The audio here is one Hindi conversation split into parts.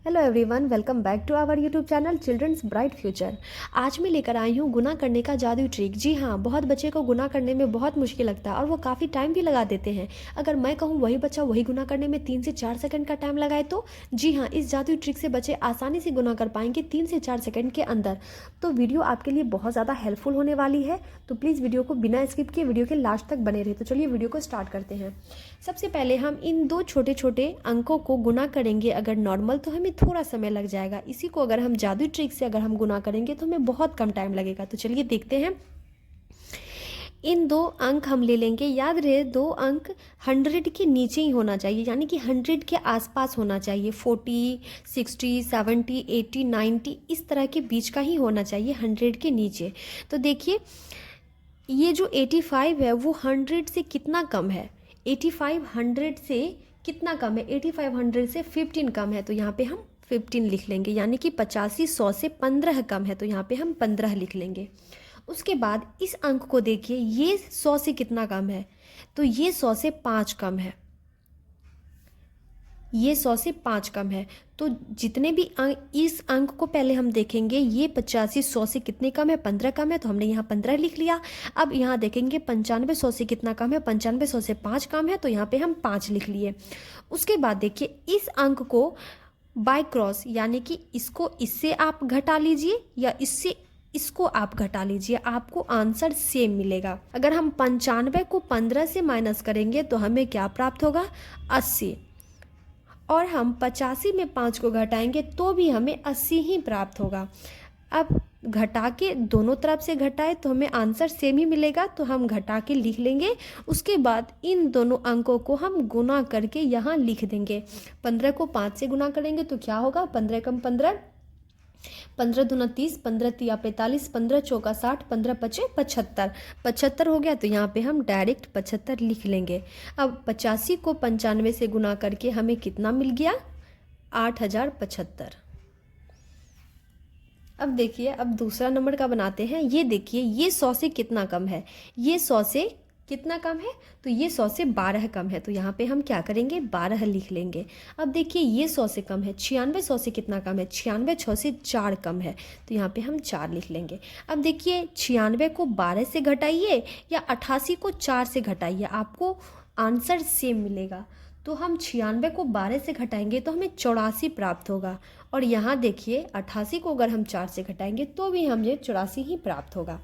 Hello everyone, welcome back to our YouTube channel children's bright future. आज मैं लेकर आई हूँ गुना करने का जादू ट्रिक। जी हाँ, बहुत बच्चे को गुना करने में बहुत मुश्किल लगता है और वो काफ़ी टाइम भी लगा देते हैं। अगर मैं कहूँ वही बच्चा वही गुना करने में 3 से 4 सेकंड का टाइम लगाए तो जी हाँ, इस जादू ट्रिक से बच्चे आसानी से गुना कर पाएंगे 3 से 4 सेकंड के अंदर। तो वीडियो आपके लिए बहुत ज़्यादा हेल्पफुल होने वाली है, तो प्लीज़ वीडियो को बिना स्किप किए वीडियो के लास्ट तक बने रहे। तो चलिए वीडियो को स्टार्ट करते हैं। सबसे पहले हम इन दो छोटे छोटे अंकों को गुना करेंगे। अगर नॉर्मल तो हमें थोड़ा समय लग जाएगा, इसी को अगर हम जादू ट्रिक से अगर हम गुना करेंगे तो हमें बहुत कम टाइम लगेगा। तो चलिए देखते हैं। इन दो अंक हम ले लेंगे। याद रहे, दो अंक 100 के नीचे ही होना चाहिए, यानी कि 100 के आसपास होना चाहिए। 40, 60, 70, 80, 90 इस तरह के बीच का ही होना चाहिए, 100 के नीचे। तो देखिए, ये जो 85 है वो 100 से कितना कम है। 85 100 से कितना कम है? 85 100 से 15 कम है, तो यहाँ पे हम 15 लिख लेंगे। यानी कि 85 100 से 15 कम है, तो यहाँ पे हम 15 लिख लेंगे। उसके बाद इस अंक को देखिए, ये 100 से कितना कम है? तो ये 100 से 5 कम है। ये 100 से 5 कम है। तो जितने भी इस अंक को पहले हम देखेंगे, ये 85 100 से कितने कम है? 15 कम है, तो हमने यहाँ 15 लिख लिया। अब यहाँ देखेंगे 95 100 से कितना कम है? 95 100 से 5 कम है, तो यहाँ पे हम 5 लिख लिए। उसके बाद देखिए, इस अंक को बाय क्रॉस, यानी कि इसको इससे आप घटा लीजिए या इससे इसको आप घटा लीजिए, आपको आंसर सेम मिलेगा। अगर हम 95 को 15 से माइनस करेंगे तो हमें क्या प्राप्त होगा? 80। और हम 85 में 5 को घटाएंगे तो भी हमें 80 ही प्राप्त होगा। अब घटा के दोनों तरफ से घटाए तो हमें आंसर सेम ही मिलेगा, तो हम घटा के लिख लेंगे। उसके बाद इन दोनों अंकों को हम गुना करके यहाँ लिख देंगे। 15 को 5 से गुना करेंगे तो क्या होगा? 15 कम 15, 15 दूना 30, 15 तिया 45, 15 चौका 60, 15 पचे 75। 75 हो गया, तो यहाँ पे हम डायरेक्ट 75 लिख लेंगे। अब 85 को 95 से गुना करके हमें कितना मिल गया? 8075। अब देखिए, अब दूसरा नंबर का बनाते हैं। ये देखिए, ये 100 से कितना कम है? ये 100 से कितना कम है? तो ये 100 से 12 कम है, तो यहाँ पे हम क्या करेंगे? 12 लिख लेंगे। अब देखिए, ये 100 से कम है। 96 100 से कितना कम है? 96 6 से 4 कम है, तो यहाँ पे हम 4 लिख लेंगे। अब देखिए, 96 को 12 से घटाइए या 88 को 4 से घटाइए, आपको आंसर सेम मिलेगा। तो हम 96 को 12 से घटाएंगे तो हमें 84 प्राप्त होगा। और यहाँ देखिए, 88 को अगर हम 4 से घटाएंगे तो भी हमें 84 ही प्राप्त होगा।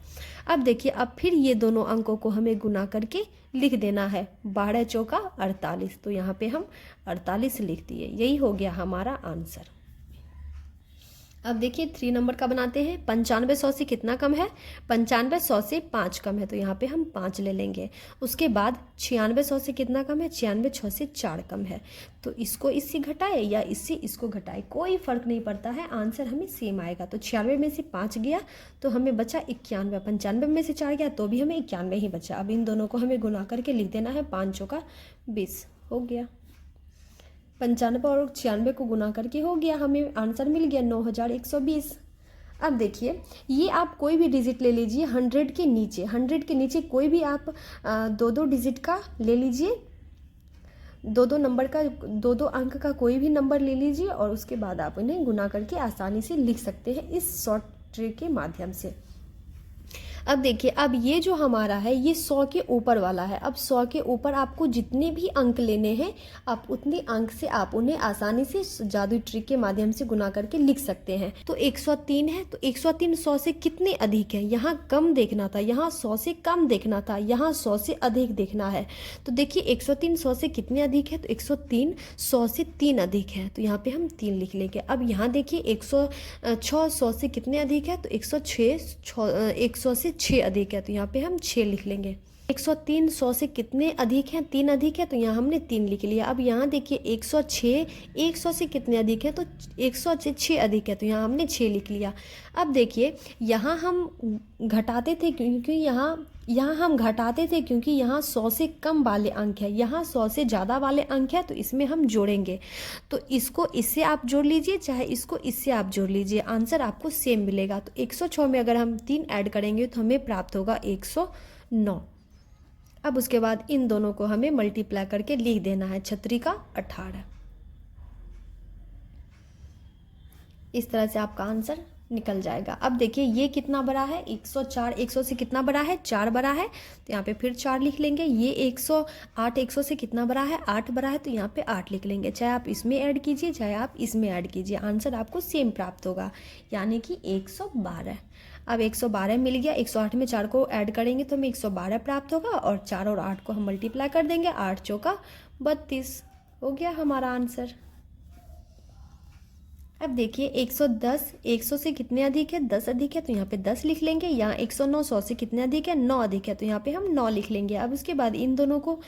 अब देखिए, अब फिर ये दोनों अंकों को हमें गुना करके लिख देना है। 12 चौका 48, तो यहाँ पे हम 48 लिख दिए। यही हो गया हमारा आंसर। अब देखिए, 3 नंबर का बनाते हैं। 95 100 से कितना कम है? 95 100 से 5 कम है, तो यहाँ पे हम 5 ले लेंगे। उसके बाद 96 100 से कितना कम है? 96 6 से 4 कम है, तो इसको इससे घटाए या इससे इसको घटाए, कोई फर्क नहीं पड़ता है, आंसर हमें सेम आएगा। तो 96 में से 5 गया तो हमें बचा 91। 95 में से 4 गया तो भी हमें 91 ही बचा। अब इन दोनों को हमें गुना करके लिख देना है। 5 चौका 20 हो गया। 95 और 96 को गुना करके हो गया, हमें आंसर मिल गया 9120। अब देखिए, ये आप कोई भी डिजिट ले लीजिए 100 के नीचे। 100 के नीचे कोई भी आप दो दो डिजिट का ले लीजिए, दो दो नंबर का, दो दो अंक का कोई भी नंबर ले लीजिए और उसके बाद आप उन्हें गुना करके आसानी से लिख सकते हैं इस शॉर्ट ट्रिक के माध्यम से। अब देखिए, अब ये जो हमारा है ये 100 के ऊपर वाला है। अब 100 के ऊपर आपको जितने भी अंक लेने हैं, आप उतने अंक से आप उन्हें आसानी से जादू ट्रिक के माध्यम से गुना करके लिख सकते हैं। तो 103 है, तो 103 100 से कितने अधिक है? यहाँ कम देखना था, यहाँ 100 से कम देखना था, यहाँ 100 से अधिक देखना है। तो देखिए, 103 100 से कितने अधिक है? तो 103 100 से 3 अधिक है, तो यहाँ पे हम 3 लिख लेंगे। अब यहाँ देखिए, 106 100 से कितने अधिक है? तो 100 से 6 अधिक है, तो यहाँ पे हम 6 लिख लेंगे। 103 100 से कितने अधिक हैं? 3 अधिक है, तो यहाँ हमने 3 लिख लिया। अब यहाँ देखिए, 106 100 से कितने अधिक है? तो 100 से 6 अधिक है, तो यहाँ हमने 6 लिख लिया। अब देखिए, यहाँ हम घटाते थे क्योंकि यहाँ हम घटाते थे क्योंकि यहाँ 100 से कम वाले अंक है, यहाँ 100 से ज़्यादा वाले अंक है, तो इसमें हम जोड़ेंगे। तो इसको इससे आप जोड़ लीजिए, चाहे इसको इससे आप जोड़ लीजिए, आंसर आपको सेम मिलेगा। तो 106 में अगर हम 3 ऐड करेंगे तो हमें प्राप्त होगा 109। अब उसके बाद इन दोनों को हमें मल्टीप्लाई करके लिख देना है। 36 का 18। इस तरह से आपका आंसर निकल जाएगा। अब देखिए ये कितना बड़ा है, 104 100 से कितना बड़ा है, 4 बड़ा है, तो यहाँ पे फिर 4 लिख लेंगे। ये 108 100 से कितना बड़ा है, 8 बड़ा है, तो यहाँ पे 8 लिख लेंगे। चाहे आप इसमें ऐड कीजिए चाहे आप इसमें ऐड कीजिए, आंसर आपको सेम प्राप्त होगा, यानी कि 112। अब 112 मिल गया, 108 में 4 को ऐड करेंगे तो हमें 112 प्राप्त होगा, और 4 और 8 को हम मल्टीप्लाई कर देंगे, 8 चौका 32 हो गया हमारा आंसर। अब देखिए 110 100 से कितने अधिक है, 10 अधिक है, तो यहाँ पे 10 लिख लेंगे। यहाँ 109 100 से कितने अधिक है, 9 अधिक है, तो यहाँ पे हम 9 लिख लेंगे। अब उसके बाद इन दोनों को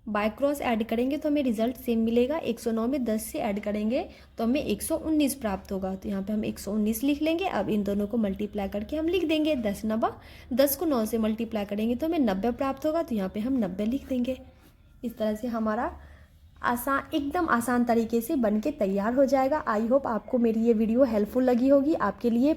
बाय क्रॉस ऐड करेंगे तो हमें रिजल्ट सेम मिलेगा। 109 में 10 से ऐड करेंगे तो हमें 119 प्राप्त होगा, तो यहाँ पे हम 119 लिख लेंगे। अब इन दोनों को मल्टीप्लाई करके हम लिख देंगे 10 को 9 से मल्टीप्लाई करेंगे तो हमें 90 प्राप्त होगा, तो यहाँ पे हम 90 लिख देंगे। इस तरह से हमारा एकदम आसान तरीके से बन के तैयार हो जाएगा। आई होप आपको मेरी ये वीडियो हेल्पफुल लगी होगी, आपके लिए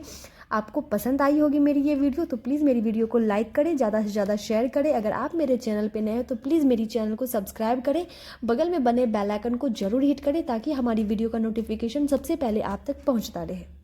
आपको पसंद आई होगी मेरी ये वीडियो। तो प्लीज़ मेरी वीडियो को लाइक करें, ज़्यादा से ज़्यादा शेयर करें। अगर आप मेरे चैनल पे नए हो तो प्लीज़ मेरी चैनल को सब्सक्राइब करें, बगल में बने बेल आइकन को ज़रूर हिट करें ताकि हमारी वीडियो का नोटिफिकेशन सबसे पहले आप तक पहुँचता रहे।